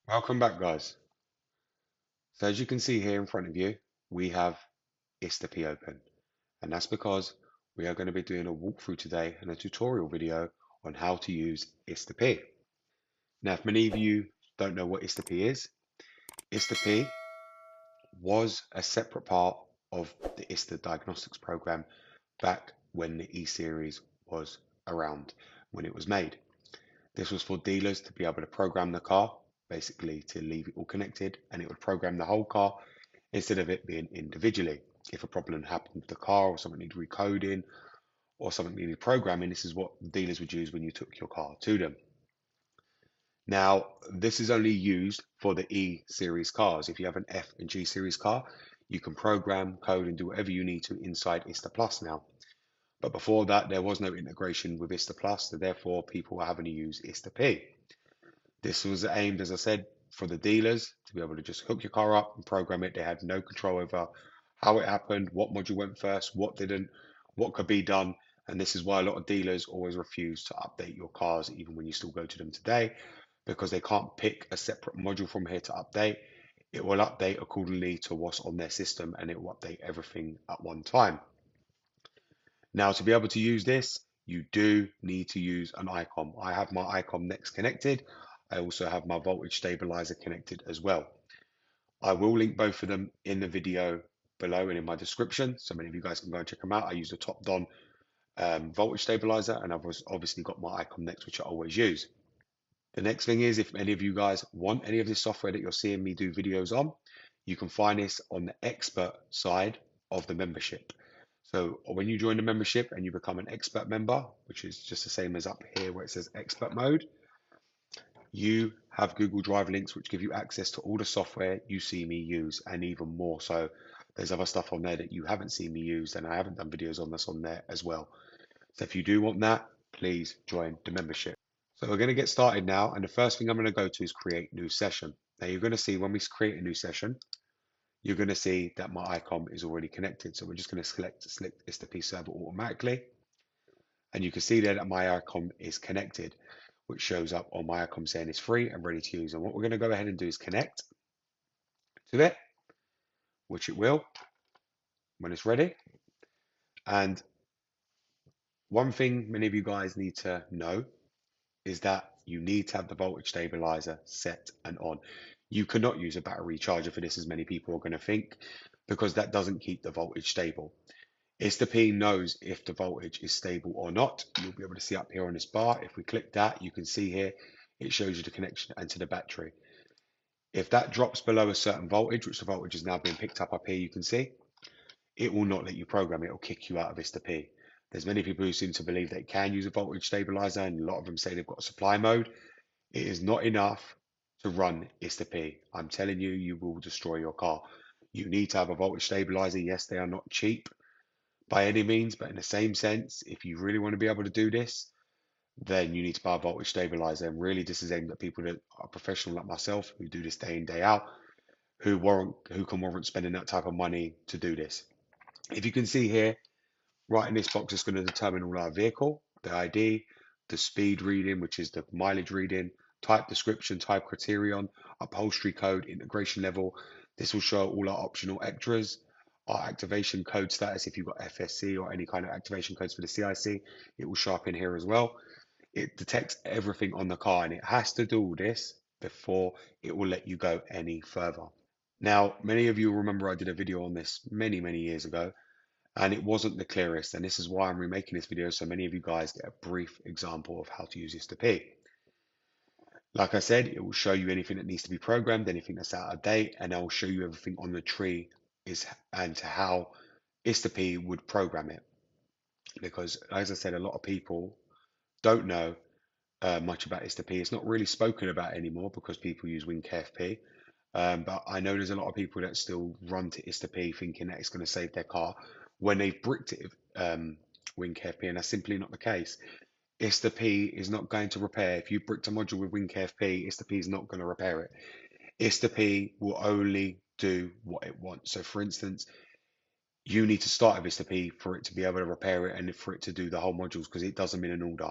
Welcome back, guys. So as you can see here in front of you, we have Ista open, and that's because we are going to be doing a walkthrough today and a tutorial video on how to use Ista. Now, if many of you don't know what Ista is, Ista was a separate part of the Ista diagnostics program back when the E-Series was around, when it was made. This was for dealers to be able to program the car, basically to leave it all connected, and it would program the whole car instead of it being individually. If a problem happened with the car or something needed recoding or something needed programming, this is what dealers would use when you took your car to them. Now, this is only used for the E series cars. If you have an F and G series car, you can program, code, and do whatever you need to inside Ista Plus now. But before that, there was no integration with Ista Plus, so therefore people were having to use Ista P. This was aimed, as I said, for the dealers to be able to just hook your car up and program it. They had no control over how it happened, what module went first, what didn't, what could be done. And this is why a lot of dealers always refuse to update your cars, even when you still go to them today, because they can't pick a separate module from here to update. It will update accordingly to what's on their system and it will update everything at one time. Now, to be able to use this, you do need to use an ICOM. I have my ICOM Next connected. I also have my voltage stabilizer connected as well. I will link both of them in the video below and in my description, so many of you guys can go and check them out. I use the TOPDON voltage stabilizer, and I've obviously got my ICOM Next, which I always use. The next thing is, if any of you guys want any of this software that you're seeing me do videos on, you can find this on the expert side of the membership. So when you join the membership and you become an expert member, which is just the same as up here where it says expert mode, you have Google Drive links which give you access to all the software you see me use and even more. So there's other stuff on there that you haven't seen me use and I haven't done videos on this on there as well. So if you do want that, please join the membership. So we're going to get started now. And the first thing I'm going to go to is create new session. Now you're going to see when we create a new session, you're going to see that my ICOM is already connected. So we're just going to select Ista server automatically. And you can see there that my ICOM is connected, which shows up on my ICOM saying it's free and ready to use. And what we're going to go ahead and do is connect to it, which it will when it's ready. And one thing many of you guys need to know is that you need to have the voltage stabilizer set and on. You cannot use a battery charger for this, as many people are going to think, because that doesn't keep the voltage stable. Ista knows if the voltage is stable or not. You'll be able to see up here on this bar. If we click that, you can see here, it shows you the connection and to the battery. If that drops below a certain voltage, which the voltage is now being picked up here, you can see, it will not let you program it. It'll kick you out of Ista. There's many people who seem to believe they can use a voltage stabilizer, and a lot of them say they've got a supply mode. It is not enough to run Ista. I'm telling you, you will destroy your car. You need to have a voltage stabilizer. Yes, they are not cheap by any means, but in the same sense, if you really want to be able to do this, then you need to buy a voltage stabilizer. And really, this is aimed at people that are professional like myself, who do this day in, day out, who can warrant spending that type of money to do this. If you can see here, right in this box, it's going to determine all our vehicle, the ID, the speed reading, which is the mileage reading, type description, type criterion, upholstery code, integration level. This will show all our optional extras, our activation code status. If you've got FSC or any kind of activation codes for the CIC, it will show up in here as well. It detects everything on the car and it has to do all this before it will let you go any further. Now, many of you will remember I did a video on this many, many years ago, and it wasn't the clearest. And this is why I'm remaking this video so many of you guys get a brief example of how to use Ista. Like I said, it will show you anything that needs to be programmed, anything that's out of date, and I will show you everything on the tree is and to how Ista would program it. Because as I said, a lot of people don't know much about Ista. It's not really spoken about anymore because people use WinKFP. But I know there's a lot of people that still run to Ista thinking that it's going to save their car when they've bricked it WinKFP, and that's simply not the case. Ista is not going to repair. If you bricked a module with WinKFP, Ista is not going to repair it. Ista will only do what it wants. So, for instance, you need to start with Ista for it to be able to repair it and for it to do the whole modules because it does them in an order.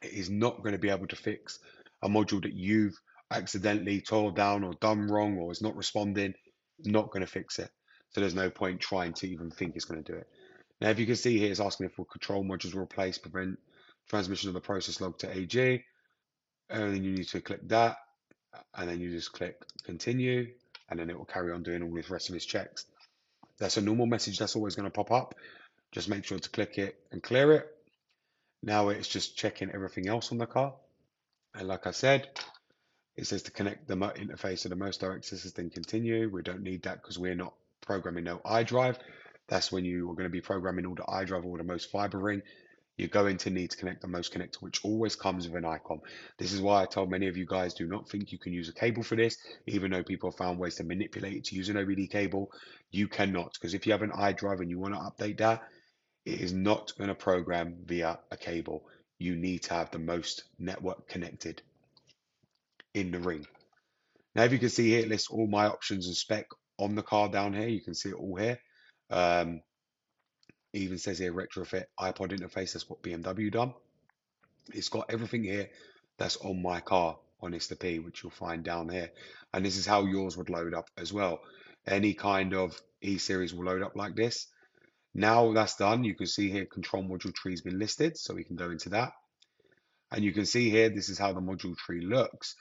It is not going to be able to fix a module that you've accidentally toiled down or done wrong or is not responding, not going to fix it. So there's no point trying to even think it's going to do it. Now, if you can see here, it's asking if control modules were replaced, prevent transmission of the process log to AG. And then you need to click that, and then you just click continue, and then it will carry on doing all the rest of its checks. That's a normal message that's always going to pop up. Just make sure to click it and clear it. Now it's just checking everything else on the car. And like I said, it says to connect the interface to the most direct system, continue. We don't need that because we're not programming no iDrive. That's when you are going to be programming all the iDrive or the most fiber ring. You're going to need to connect the most connector, which always comes with an icon. This is why I told many of you guys, do not think you can use a cable for this, even though people have found ways to manipulate it to use an OBD cable. You cannot, because if you have an iDrive and you want to update that, it is not going to program via a cable. You need to have the most network connected in the ring. Now, if you can see here, it lists all my options and spec on the car down here. You can see it all here. Um, it even says here retrofit iPod interface. That's what BMW done. It's got everything here that's on my car on Ista P, which you'll find down here. And this is how yours would load up as well. Any kind of E-series will load up like this. Now that's done, you can see here control module tree has been listed, so we can go into that. And you can see here, this is how the module tree looks.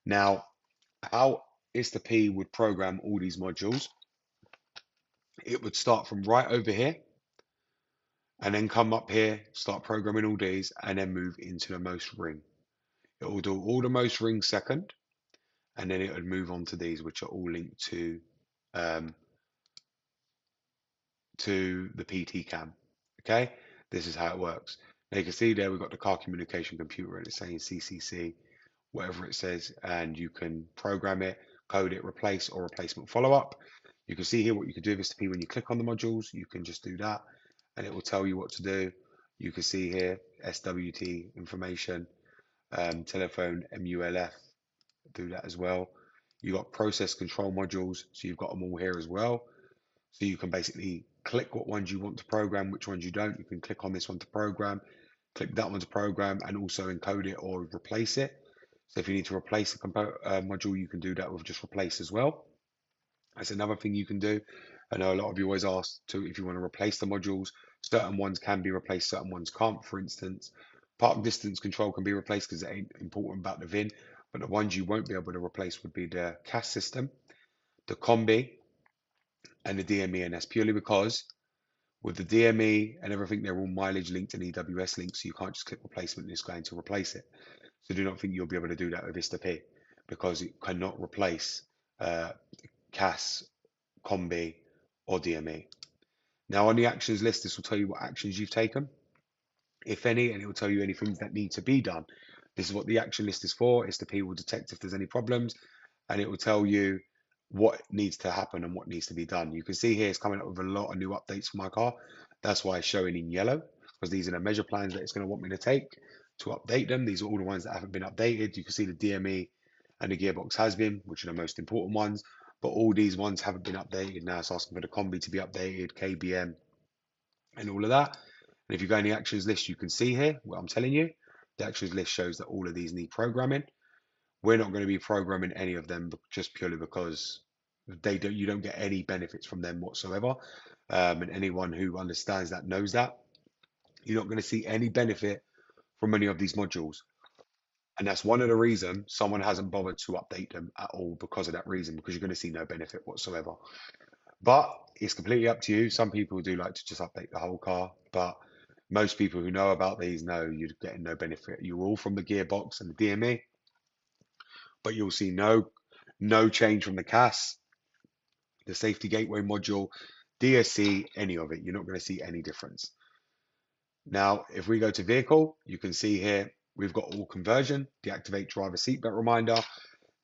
Now, how Ista P would program all these modules, it would start from right over here and then come up here, start programming all these, and then move into the most ring. It will do all the most rings second, and then it would move on to these, which are all linked um, to the PT cam. Okay, this is how it works. Now you can see there we've got the car communication computer and it's saying CCC, whatever it says, and you can program it, code it, replace or replacement follow up. You can see here what you can do with P when you click on the modules. You can just do that and it will tell you what to do. You can see here SWT information, telephone MULF, do that as well. You got process control modules, so you've got them all here as well. So you can basically click what ones you want to program, which ones you don't. You can click on this one to program, click that one to program, and also encode it or replace it. So if you need to replace a module, you can do that with just replace as well. That's another thing you can do. I know a lot of you always ask to if you want to replace the modules. Certain ones can be replaced, certain ones can't. For instance, park distance control can be replaced because it ain't important about the VIN, but the ones you won't be able to replace would be the CAS system, the combi, and the DME, and that's purely because with the DME and everything, they're all mileage linked and EWS linked, so you can't just click replacement and it's going to replace it. So do not think you'll be able to do that with Ista P because it cannot replace CAS, Combi, or DME. Now on the actions list, this will tell you what actions you've taken, if any, and it will tell you any things that need to be done. This is what the action list is for. Ista P will detect if there's any problems, and it will tell you what needs to happen and what needs to be done. You can see here it's coming up with a lot of new updates for my car. That's why it's showing in yellow, because these are the measure plans that it's going to want me to take to update them. These are all the ones that haven't been updated. You can see the DME and the gearbox has been, which are the most important ones, but all these ones haven't been updated. Now it's asking for the combi to be updated, KBM, and all of that. And if you go in the actions list, you can see here what I'm telling you. The actions list shows that all of these need programming. We're not going to be programming any of them just purely because you don't get any benefits from them whatsoever. And anyone who understands that knows that you're not going to see any benefit from any of these modules. And that's one of the reasons someone hasn't bothered to update them at all because of that reason, because you're going to see no benefit whatsoever. But it's completely up to you. Some people do like to just update the whole car, but most people who know about these know you're getting no benefit. You're all from the gearbox and the DME, but you'll see no change from the CAS, the safety gateway module, DSC, any of it. You're not going to see any difference. Now, if we go to vehicle, you can see here we've got all conversion, deactivate driver seatbelt reminder,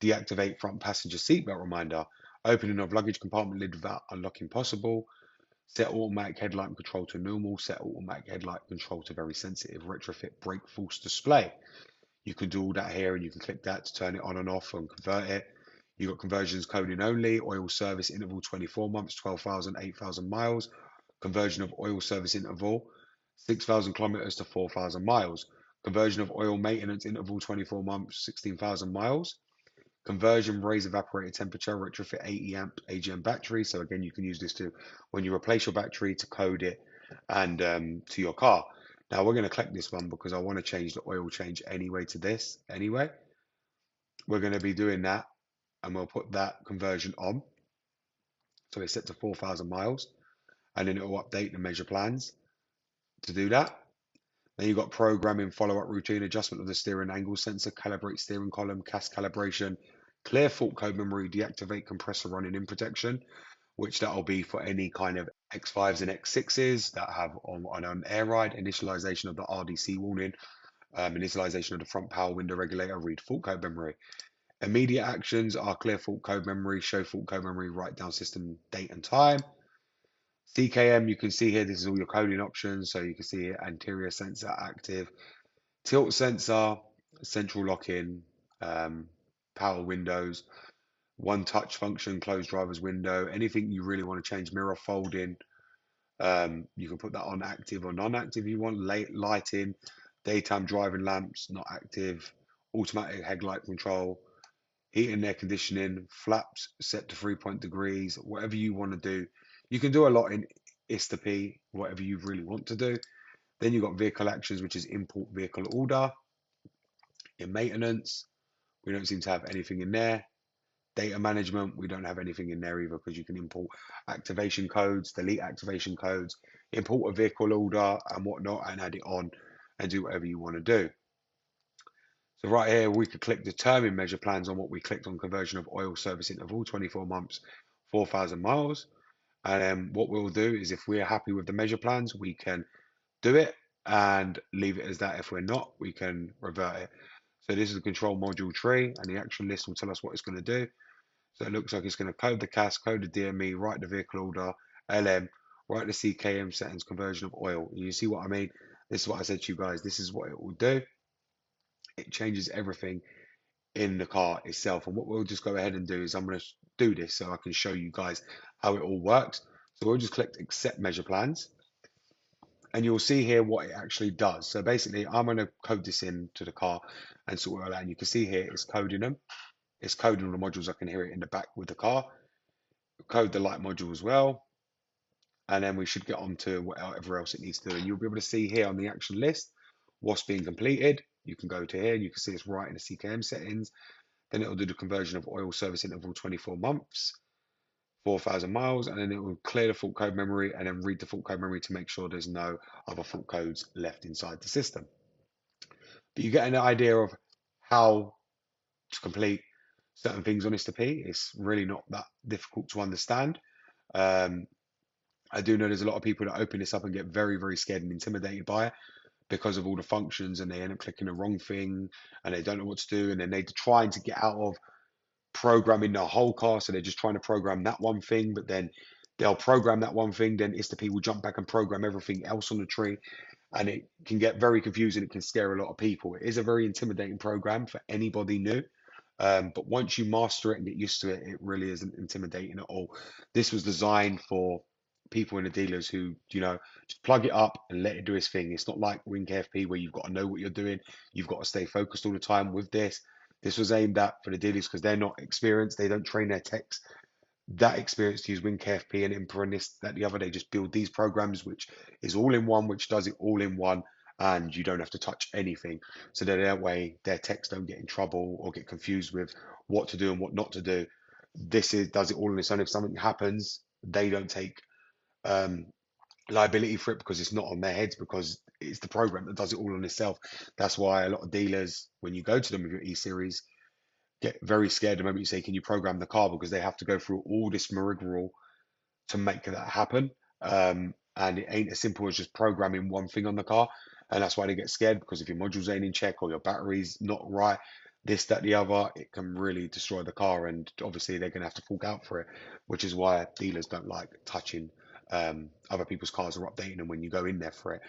deactivate front passenger seatbelt reminder, opening of luggage compartment lid without unlocking possible, set automatic headlight control to normal, set automatic headlight control to very sensitive, retrofit brake force display. You can do all that here and you can click that to turn it on and off and convert it. You've got conversions coding only, oil service interval 24 months, 12,000, 8,000 miles, conversion of oil service interval 6,000 kilometers to 4,000 miles, conversion of oil maintenance interval 24 months, 16,000 miles, Conversion, raise evaporator temperature, retrofit 80 amp AGM battery. So again, you can use this to when you replace your battery to code it and to your car. Now we're going to click this one because I want to change the oil change anyway to this anyway. We're going to be doing that and we'll put that conversion on. So it's set to 4,000 miles and then it will update the measure plans to do that. Then you've got programming, follow-up routine, adjustment of the steering angle sensor, calibrate steering column, CAS calibration, clear fault code memory, deactivate compressor running in protection, which that'll be for any kind of X5s and X6s that have on an air ride, initialization of the RDC warning, initialization of the front power window regulator, read fault code memory. Immediate actions are clear fault code memory, show fault code memory, write down system date and time. CKM, you can see here, this is all your coding options. So you can see here, anterior sensor active, tilt sensor, central lock-in, power windows, one touch function, close driver's window, anything you really want to change, mirror folding, you can put that on active or non-active you want, lighting, daytime driving lamps, not active, automatic headlight control, heat and air conditioning, flaps set to 3 degrees, whatever you want to do. You can do a lot in Ista P, whatever you really want to do. Then you've got vehicle actions, which is import vehicle order. In maintenance, we don't seem to have anything in there. Data management, we don't have anything in there either because you can import activation codes, delete activation codes, import a vehicle order and whatnot and add it on and do whatever you want to do. So right here, we could click determine measure plans on what we clicked on conversion of oil service interval, 24 months, 4,000 miles. And then what we'll do is if we're happy with the measure plans, we can do it and leave it as that. If we're not, we can revert it. So this is the control module tree and the action list will tell us what it's going to do. So it looks like it's going to code the CAS, code the DME, write the vehicle order, LM, write the CKM settings, conversion of oil. You see what I mean? This is what I said to you guys. This is what it will do. It changes everything in the car itself. And what we'll just go ahead and do is I'm going to do this so I can show you guys how it all works. So we'll just click accept measure plans and you'll see here what it actually does. So basically I'm going to code this into the car and sort it all out. And you can see here it's coding them. It's coding all the modules. I can hear it in the back with the car. Code the light module as well. And then we should get on to whatever else it needs to do. And you'll be able to see here on the action list what's being completed. You can go to here and you can see it's right in the CKM settings. Then it'll do the conversion of oil service interval 24 months, 4,000 miles, and then it will clear the fault code memory and then read the fault code memory to make sure there's no other fault codes left inside the system. But you get an idea of how to complete certain things on Ista-P. It's really not that difficult to understand. Um, I do know there's a lot of people that open this up and get very, very scared and intimidated by it because of all the functions and they end up clicking the wrong thing and they don't know what to do and then they're trying to get out of programming the whole car. So they're just trying to program that one thing, but then they'll program that one thing, then Ista-P will jump back and program everything else on the tree. And it can get very confusing. It can scare a lot of people. It is a very intimidating program for anybody new. But once you master it and get used to it, it really isn't intimidating at all. This was designed for people in the dealers who, just plug it up and let it do its thing. It's not like Wing KFP where you've got to know what you're doing. You've got to stay focused all the time with this. This was aimed at for the dealers because they're not experienced. They don't train their techs that experience to use WinKFP and Imper and this, that, the other. They just build these programs, which is all in one, which does it all in one, and you don't have to touch anything. So that way their techs don't get in trouble or get confused with what to do and what not to do. Does it all on its own. If something happens, they don't take um, liability for it because it's not on their heads because it's the program that does it all on itself. That's why a lot of dealers, when you go to them with your E-Series, get very scared the moment you say, can you program the car? Because they have to go through all this rigmarole to make that happen. And it ain't as simple as just programming one thing on the car. And that's why they get scared because if your modules ain't in check or your battery's not right, this, that, the other, it can really destroy the car. And obviously they're going to have to fork out for it, which is why dealers don't like touching other people's cars or updating them when you go in there for it.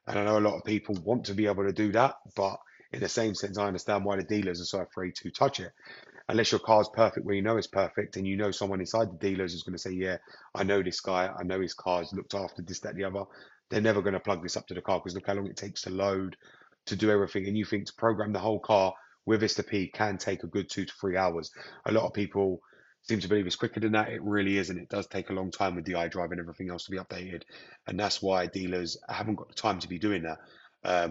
And I know a lot of people want to be able to do that, but in the same sense, I understand why the dealers are so afraid to touch it. Unless your car's perfect where you know it's perfect and you know someone inside the dealers is going to say, yeah, I know this guy, I know his car's looked after this, that, the other. They're never going to plug this up to the car because look how long it takes to load, to do everything. And you think to program the whole car with Ista P can take a good 2 to 3 hours. A lot of people seem to believe it's quicker than that. It really isn't. It does take a long time with the iDrive and everything else to be updated, and that's why dealers haven't got the time to be doing that.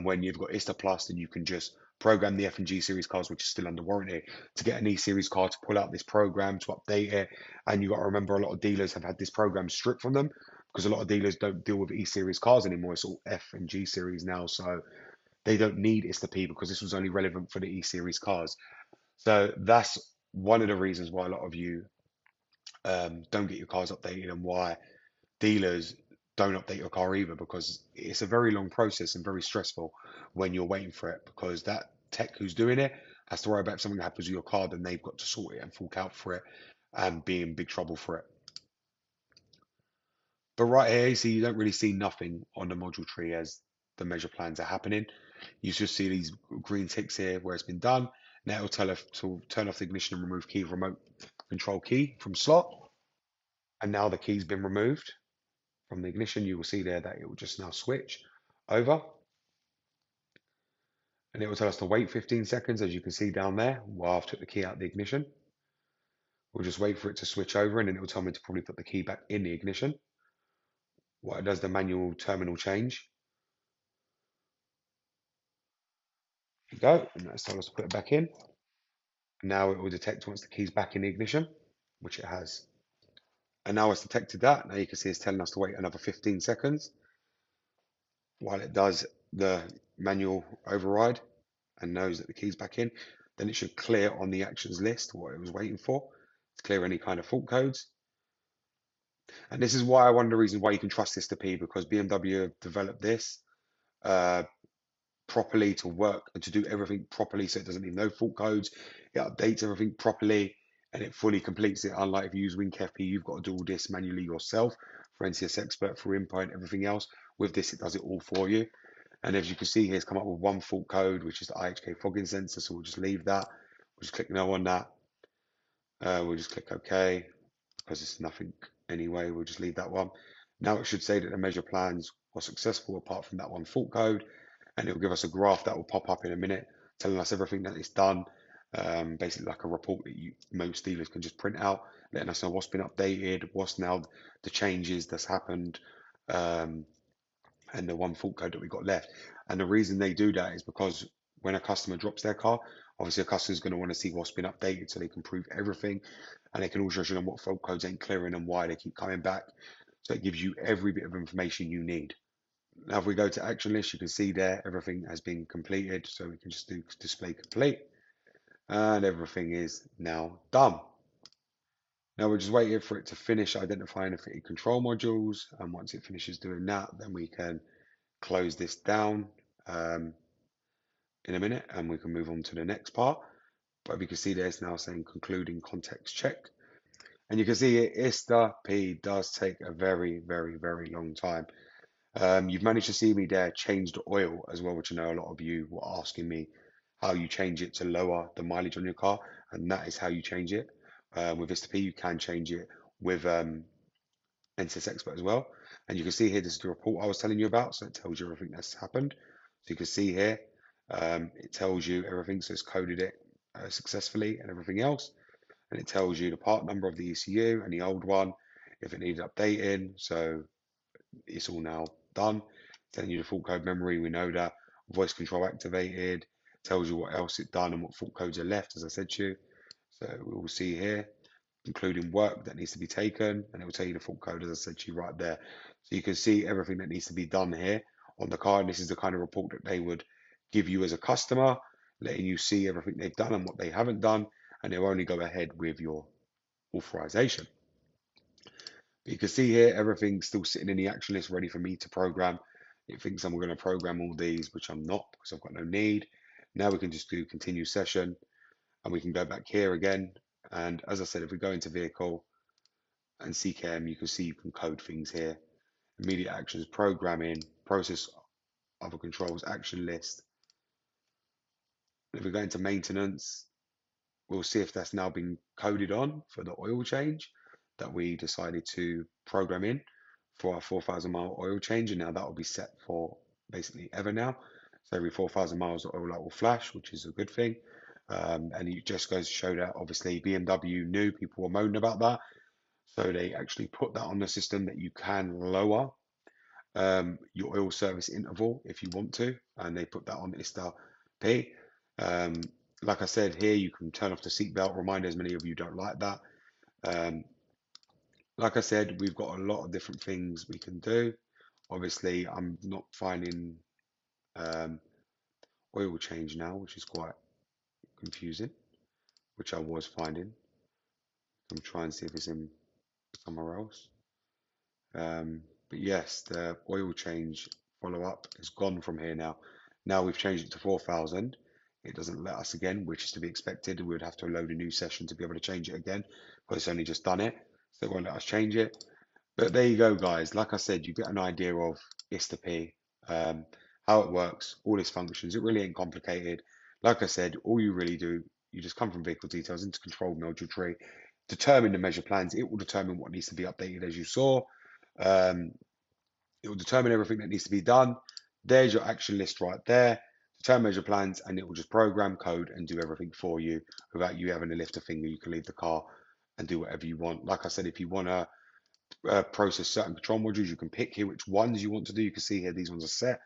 When you've got Ista Plus, then you can just program the F and G series cars, which is still under warranty, to get an E series car to pull out this program to update it. And you got to remember, a lot of dealers have had this program stripped from them because a lot of dealers don't deal with E series cars anymore. It's all F and G series now, so they don't need Ista P because this was only relevant for the E series cars. So that's one of the reasons why a lot of you don't get your cars updated, and why dealers don't update your car either, because it's a very long process and very stressful when you're waiting for it, because that tech who's doing it has to worry about if something happens with your car, then they've got to sort it and fork out for it and be in big trouble for it. But right here, you see, you don't really see nothing on the module tree as the measure plans are happening. You just see these green ticks here where it's been done. Now it'll tell us to turn off the ignition and remove key remote control key from slot. And now the key's been removed from the ignition. You will see there that it will just now switch over, and it will tell us to wait 15 seconds, as you can see down there, while I've took the key out of the ignition. We'll just wait for it to switch over, and then it will tell me to probably put the key back in the ignition while it does the manual terminal change. There you go, and that's telling us to put it back in. And now it will detect once the key's back in the ignition, which it has. And now it's detected that. Now you can see it's telling us to wait another 15 seconds while it does the manual override and knows that the key's back in. Then it should clear on the actions list what it was waiting for, to clear any kind of fault codes. And this is why, one of the reasons why you can trust this to P, because BMW have developed this uh, properly to work and to do everything properly, so it doesn't need no fault codes. It updates everything properly and it fully completes it. Unlike if you use WinKFP, you've got to do all this manually yourself for NCS Expert, for info and everything else. With this, it does it all for you. And as you can see here, it's come up with one fault code, which is the IHK fogging sensor. So we'll just leave that. We'll just click no on that. We'll just click OK, because it's nothing anyway. We'll just leave that one. Now it should say that the measure plans were successful apart from that one fault code. And it will give us a graph that will pop up in a minute telling us everything that it's done. Basically like a report that most dealers can just print out, letting us know what's been updated, what's now the changes that's happened, and the one fault code that we got left. And the reason they do that is because when a customer drops their car, obviously a customer is going to want to see what's been updated so they can prove everything, and they can also show them what fault codes ain't clearing and why they keep coming back. So it gives you every bit of information you need. Now, if we go to action list, you can see there everything has been completed. So we can just do display complete, and everything is now done. Now we're just waiting for it to finish identifying the fitted control modules. And once it finishes doing that, then we can close this down in a minute and we can move on to the next part. But we can see there it's now saying concluding context check. And you can see it, ISTA P does take a very, very, very long time. You've managed to see me there change the oil as well, which I know a lot of you were asking me how you change it to lower the mileage on your car, and that is how you change it. With Vista P, you can change it with NCS Expert as well. And you can see here, this is the report I was telling you about, so it tells you everything that's happened. So you can see here, it tells you everything, so it's coded it successfully and everything else. And it tells you the part number of the ECU and the old one, if it needs updating. So it's all now done. Telling you the fault code memory, we know that. Voice control activated, tells you what else it's done and what fault codes are left, as I said to you. So we will see here, including work that needs to be taken, and it will tell you the fault code, as I said to you right there. So you can see everything that needs to be done here on the car, and this is the kind of report that they would give you as a customer, letting you see everything they've done and what they haven't done, and they'll only go ahead with your authorization. But you can see here, everything's still sitting in the action list ready for me to program. It thinks I'm going to program all these, which I'm not because I've got no need. Now we can just do continue session, and we can go back here again. And as I said, if we go into vehicle and CCAM, you can see you can code things here. Immediate actions, programming, process other controls, action list. And if we go into maintenance, we'll see if that's now been coded on for the oil change that we decided to program in for our 4,000 mile oil change. And now that will be set for basically ever now. So every 4,000 miles, the oil light will flash, which is a good thing. And it just goes to show that obviously BMW knew people were moaning about that. So they actually put that on the system that you can lower your oil service interval if you want to, and they put that on Ista P. Um, like I said here, you can turn off the seatbelt reminders. Many of you don't like that. Um, like I said, we've got a lot of different things we can do. Obviously, I'm not finding um, oil change now, which is quite confusing, which I was finding. I'm trying to see if it's in somewhere else. But yes, the oil change follow up is gone from here now. Now we've changed it to 4,000. It doesn't let us again, which is to be expected. We would have to load a new session to be able to change it again, but it's only just done it. So it won't let us change it. But there you go, guys. Like I said, you get an idea of IstaP, um, how it works, all its functions. It really ain't complicated. Like I said, all you really do, you just come from vehicle details into control module tree, determine the measure plans. It will determine what needs to be updated, as you saw. Um, it will determine everything that needs to be done. There's your action list right there. Determine measure plans, and it will just program code and do everything for you without you having to lift a finger. You can leave the car and do whatever you want. Like I said, if you want to process certain control modules. You can pick here which ones you want to do. You can see here these ones are set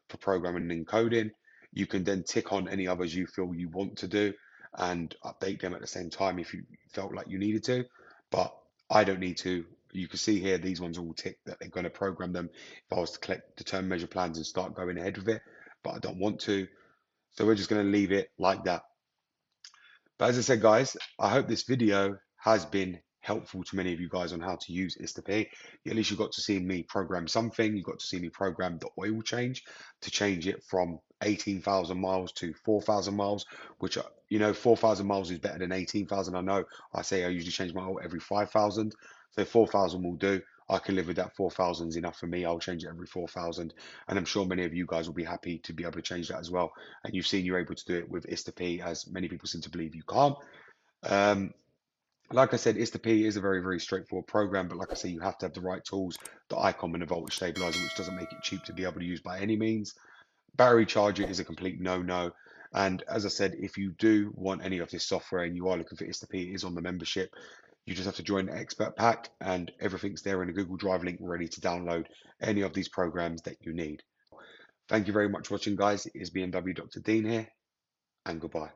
for programming and encoding. You can then tick on any others you feel you want to do and update them at the same time if you felt like you needed to. But I don't need to. You can see here these ones are all ticked that they're going to program them if I was to collect determine measure plans and start going ahead with it, but I don't want to. So we're just going to leave it like that. But as I said, guys, I hope this video has been helpful to many of you guys on how to use Ista. At least you got to see me program something. You got to see me program the oil change to change it from 18,000 miles to 4,000 miles, which, 4,000 miles is better than 18,000. I know I say I usually change my oil every 5,000. So 4,000 will do. I can live with that. 4,000 is enough for me. I'll change it every 4,000. And I'm sure many of you guys will be happy to be able to change that as well. And you've seen you're able to do it with Ista, as many people seem to believe you can't. Um, like I said, Ista is a very, very straightforward program, but like I say, you have to have the right tools, the icon and the voltage stabilizer, which doesn't make it cheap to be able to use by any means. Battery charger is a complete no-no. And as I said, if you do want any of this software and you are looking for Ista, it is on the membership. You just have to join the expert pack and everything's there in a Google Drive link ready to download any of these programs that you need. Thank you very much for watching, guys. It is BMW Dr. Dean here, and goodbye.